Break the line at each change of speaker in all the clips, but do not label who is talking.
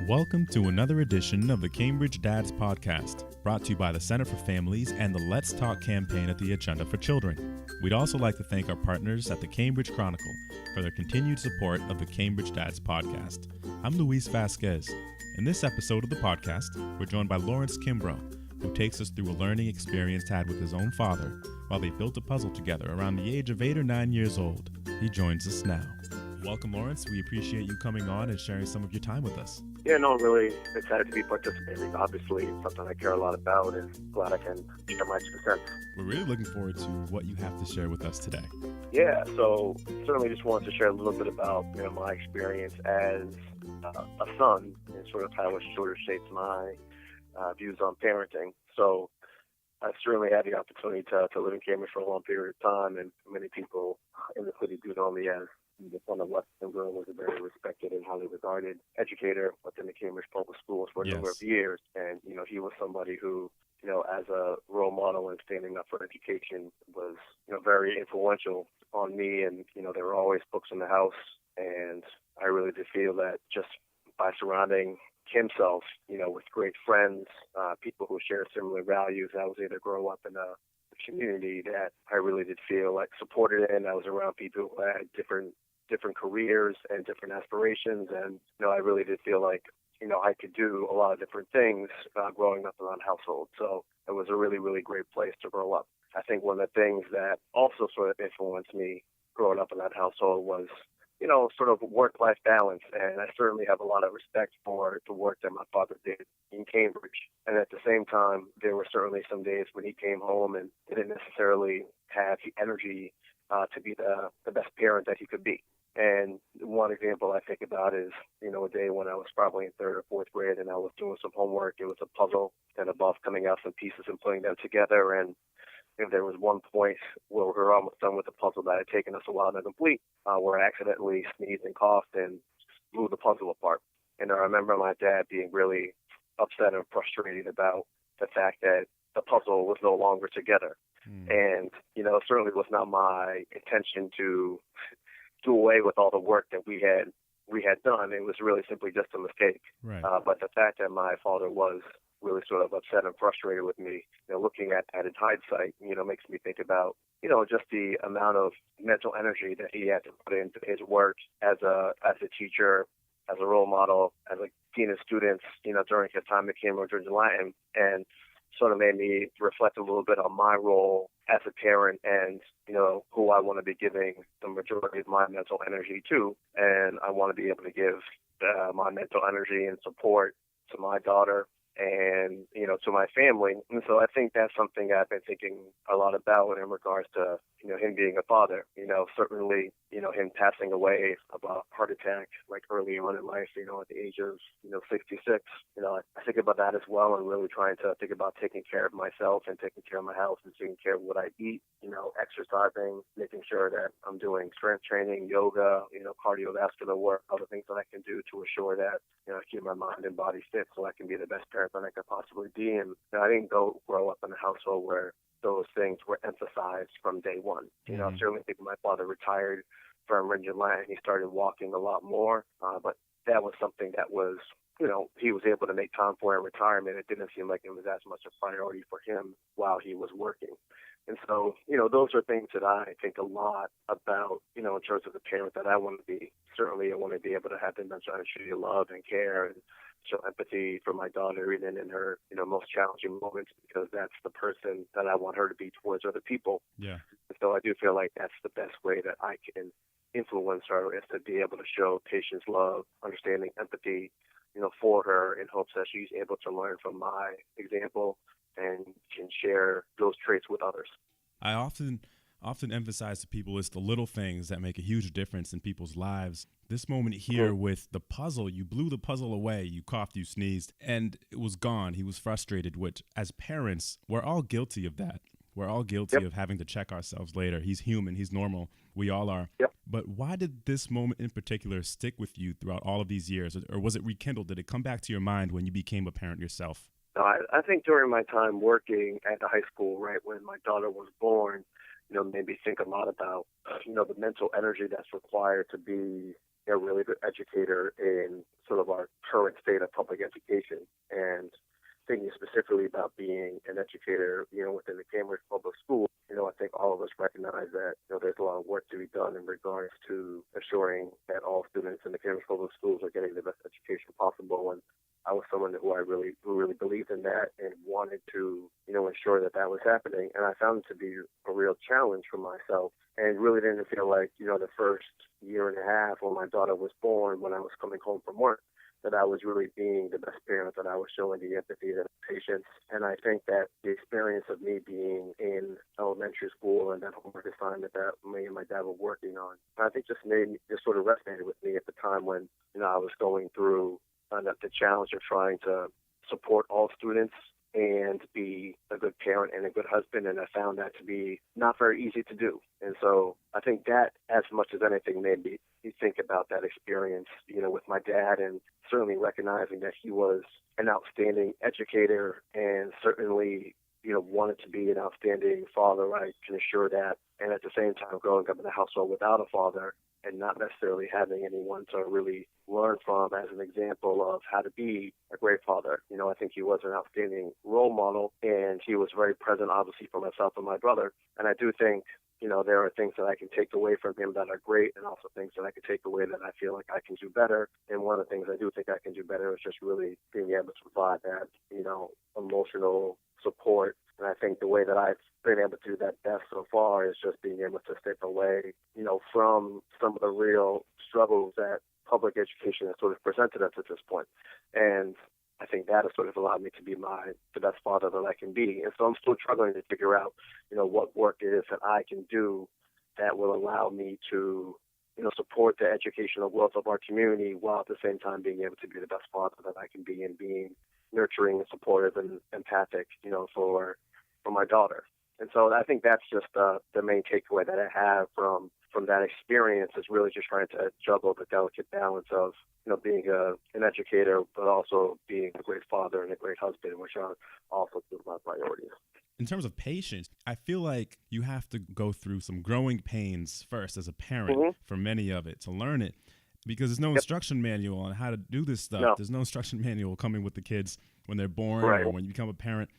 Welcome to another edition of the Cambridge Dads Podcast, brought to you by the Center for Families and the Let's Talk campaign at the Agenda for Children. We'd also like to thank our partners at the Cambridge Chronicle for their continued support of the Cambridge Dads Podcast. I'm Luis Vasquez. In this episode of the podcast, we're joined by Laurence Kimbrough, who takes us through a learning experience had with his own father while they built a puzzle together around the age of 8 or 9 years old. He joins us now. Welcome, Laurence. We appreciate you coming on and sharing some of your time with us.
Yeah, no, I'm really excited to be participating. Obviously, it's something I care a lot about, and glad I can share my 2 cents.
We're really looking forward to what you have to share with us today.
Yeah, so certainly just wanted to share a little bit about my experience as a son and sort of how it sort of shapes my views on parenting. So I certainly had the opportunity to live in Cambridge for a long period of time, and many people in the city do know me as the son of Laurence Kimbrough, was a very respected and highly regarded educator within the Cambridge public schools for a number of years. And, he was somebody who, as a role model and standing up for education was, very influential on me. And, there were always books in the house. And I really did feel that just by surrounding himself, with great friends, people who share similar values, I was able to grow up in a community that I really did feel like supported in. I was around people who had different careers and different aspirations, and I really did feel like I could do a lot of different things growing up in that household. So it was a really, really great place to grow up. I think one of the things that also sort of influenced me growing up in that household was sort of work-life balance, and I certainly have a lot of respect for the work that my father did in Cambridge. And at the same time, there were certainly some days when he came home and didn't necessarily have the energy to be the best parent that he could be. And one example I think about is, a day when I was probably in 3rd or 4th grade and I was doing some homework. It was a puzzle and above coming out some pieces and putting them together. And there was one point where we were almost done with the puzzle that had taken us a while to complete, where I accidentally sneezed and coughed and blew the puzzle apart. And I remember my dad being really upset and frustrated about the fact that the puzzle was no longer together. And, it certainly was not my intention to do away with all the work that we had done. It was really simply just a mistake.
Right.
But the fact that my father was really sort of upset and frustrated with me, looking at that in hindsight, makes me think about, just the amount of mental energy that he had to put into his work as a teacher, as a role model, as a dean of students, during his time at Cambridge Latin, and sort of made me reflect a little bit on my role as a parent and, who I want to be giving the majority of my mental energy to. And I want to be able to give my mental energy and support to my daughter and, to my family. And so I think that's something I've been thinking a lot about in regards to, him being a father. Certainly, him passing away of a heart attack, like early on in life, at the age of, 66. I think about that as well, and really trying to think about taking care of myself and taking care of my health and taking care of what I eat, exercising, making sure that I'm doing strength training, yoga, cardiovascular work, other things that I can do to assure that, I keep my mind and body fit so I can be the best parent that I could possibly be. And I didn't grow up in a household where those things were emphasized from day one. I certainly think my father retired from Ringan Land. He started walking a lot more, but that was something that was, he was able to make time for in retirement. It didn't seem like it was as much a priority for him while he was working. And so, those are things that I think a lot about, in terms of the parent that I want to be. Certainly I want to be able to have the mental energy to love and care and show empathy for my daughter, even in her, most challenging moments, because that's the person that I want her to be towards other people.
Yeah.
And so I do feel like that's the best way that I can influence her, is to be able to show patience, love, understanding, empathy, for her, in hopes that she's able to learn from my example and can share those traits with others.
I often emphasize to people it's the little things that make a huge difference in people's lives. This moment here with the puzzle, you blew the puzzle away, you coughed, you sneezed, and it was gone. He was frustrated, which as parents, we're all guilty of that. We're all guilty of having to check ourselves later. He's human. He's normal. We all are.
Yep.
But why did this moment in particular stick with you throughout all of these years? Or was it rekindled? Did it come back to your mind when you became a parent yourself?
No, I think during my time working at the high school, right, when my daughter was born, made me think a lot about, the mental energy that's required to be a really good educator in sort of our current state of public education. And thinking specifically about being an educator, within the Cambridge Public School, I think all of us recognize that, there's a lot of work to be done in regards to assuring that all students in the Cambridge Public Schools are getting the best education possible. And I was someone who really believed in that and wanted to, ensure that that was happening. And I found it to be a real challenge for myself, and really didn't feel like, the first year and a half when my daughter was born, when I was coming home from work, that I was really being the best parent, that I was showing the empathy and the patience. And I think that the experience of me being in elementary school and that homework assignment that me and my dad were working on, I think just sort of resonated with me at the time when, I was going through the challenge of trying to support all students and be a good parent and a good husband. And I found that to be not very easy to do. And so I think that, as much as anything, made me think about that experience, with my dad, and certainly recognizing that he was an outstanding educator and certainly, wanted to be an outstanding father. I can assure that. And at the same time, growing up in a household without a father and not necessarily having anyone to really learn from as an example of how to be a great father. I think he was an outstanding role model, and he was very present, obviously, for myself and my brother. And I do think, there are things that I can take away from him that are great, and also things that I can take away that I feel like I can do better. And one of the things I do think I can do better is just really being able to provide that, emotional support. And I think the way that I've been able to do that best so far is just being able to step away, from some of the real struggles that public education has sort of presented us at this point. And I think that has sort of allowed me to be the best father that I can be. And so I'm still struggling to figure out, what work it is that I can do that will allow me to, support the educational growth of our community, while at the same time being able to be the best father that I can be, and being nurturing and supportive and empathic, for my daughter. And so I think that's just the main takeaway that I have from that experience, is really just trying to juggle the delicate balance of, being an educator, but also being a great father and a great husband, which are also two of my priorities.
In terms of patience, I feel like you have to go through some growing pains first as a parent,
Mm-hmm.
for many of it, to learn it, because there's no
Yep.
instruction manual on how to do this stuff.
No.
There's no instruction manual coming with the kids when they're born
Right.
or when you become a parent.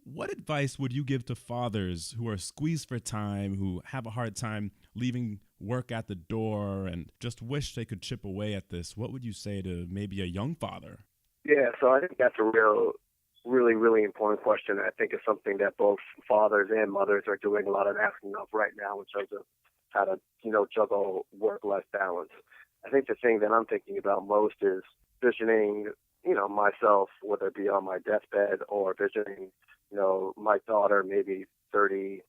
What advice would you give to fathers who are squeezed for time, who have a hard time leaving work at the door and just wish they could chip away at this? What would you say to maybe a young father?
Yeah, so I think that's a really, really important question. I think it's something that both fathers and mothers are doing a lot of asking of right now, in terms of how to, juggle work-life balance. I think the thing that I'm thinking about most is visioning, myself, whether it be on my deathbed, or visioning, my daughter maybe 30,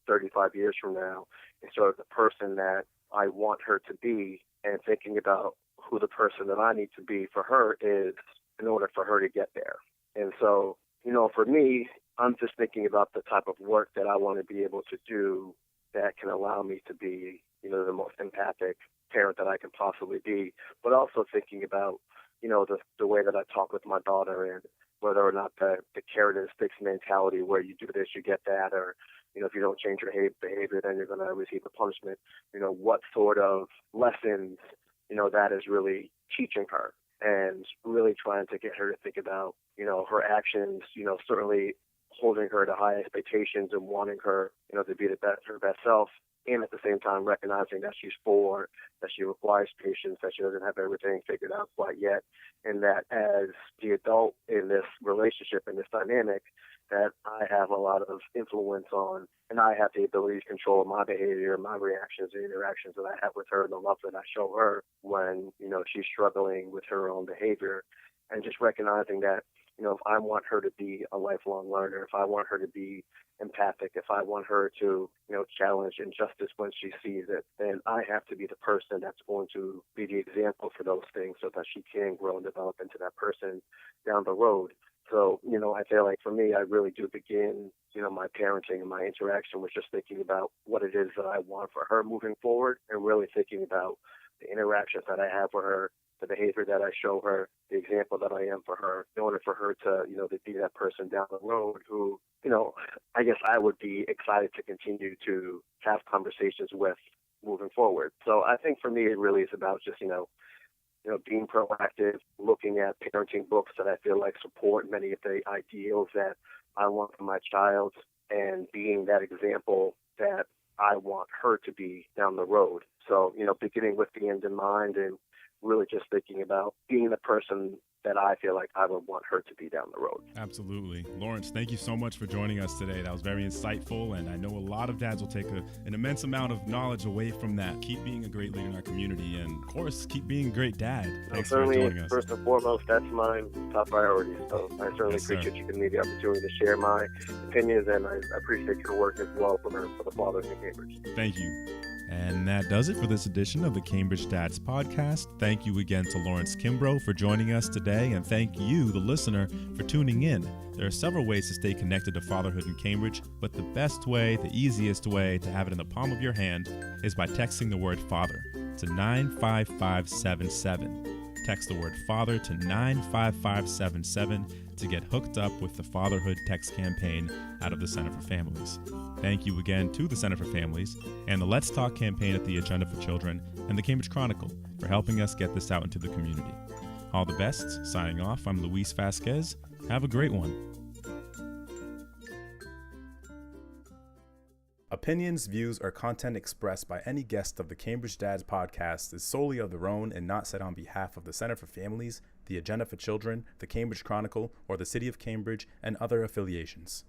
35 years from now, and sort of the person that I want her to be, and thinking about who the person that I need to be for her is, in order for her to get there. And so, for me, I'm just thinking about the type of work that I want to be able to do that can allow me to be, the most empathic parent that I can possibly be, but also thinking about, the way that I talk with my daughter, and whether or not the carrot and sticks mentality, where you do this, you get that, or, if you don't change your behavior, then you're going to receive a punishment. What sort of lessons, that is really teaching her, and really trying to get her to think about, her actions, certainly holding her to high expectations and wanting her, to be her best self, and at the same time recognizing that she's four, that she requires patience, that she doesn't have everything figured out quite yet, and that as the adult in this relationship, in this dynamic, that I have a lot of influence on, and I have the ability to control my behavior, my reactions, the interactions that I have with her, and the love that I show her when, she's struggling with her own behavior. And just recognizing that, if I want her to be a lifelong learner, if I want her to be empathic, if I want her to, challenge injustice when she sees it, then I have to be the person that's going to be the example for those things, so that she can grow and develop into that person down the road. So, I feel like for me, I really do begin, my parenting and my interaction with just thinking about what it is that I want for her moving forward, and really thinking about the interactions that I have with her, the behavior that I show her, the example that I am for her, in order for her to, to be that person down the road who, I guess I would be excited to continue to have conversations with, moving forward. So I think for me, it really is about just, being proactive, looking at parenting books that I feel like support many of the ideals that I want for my child, and being that example that I want her to be down the road. So, beginning with the end in mind, and really just thinking about being the person that I feel like I would want her to be down the road.
Absolutely. Laurence, thank you so much for joining us today. That was very insightful, and I know a lot of dads will take an immense amount of knowledge away from that. Keep being a great leader in our community, and of course, keep being a great dad. Thanks for joining us.
First and foremost, that's my top priority. So I certainly appreciate you giving me the opportunity to share my opinions, and I appreciate your work as well for the fathers in Cambridge.
Thank you. And that does it for this edition of the Cambridge Dads Podcast. Thank you again to Laurence Kimbrough for joining us today, and thank you, the listener, for tuning in. There are several ways to stay connected to fatherhood in Cambridge, but the best way, the easiest way to have it in the palm of your hand is by texting the word father to 95577. Text the word father to 95577 to get hooked up with the Fatherhood Text Campaign out of the Center for Families. Thank you again to the Center for Families and the Let's Talk campaign at the Agenda for Children and the Cambridge Chronicle for helping us get this out into the community. All the best. Signing off, I'm Luis Vasquez. Have a great one. Opinions, views, or content expressed by any guest of the Cambridge Dads Podcast is solely of their own and not said on behalf of the Center for Families, the Agenda for Children, the Cambridge Chronicle, or the City of Cambridge and other affiliations.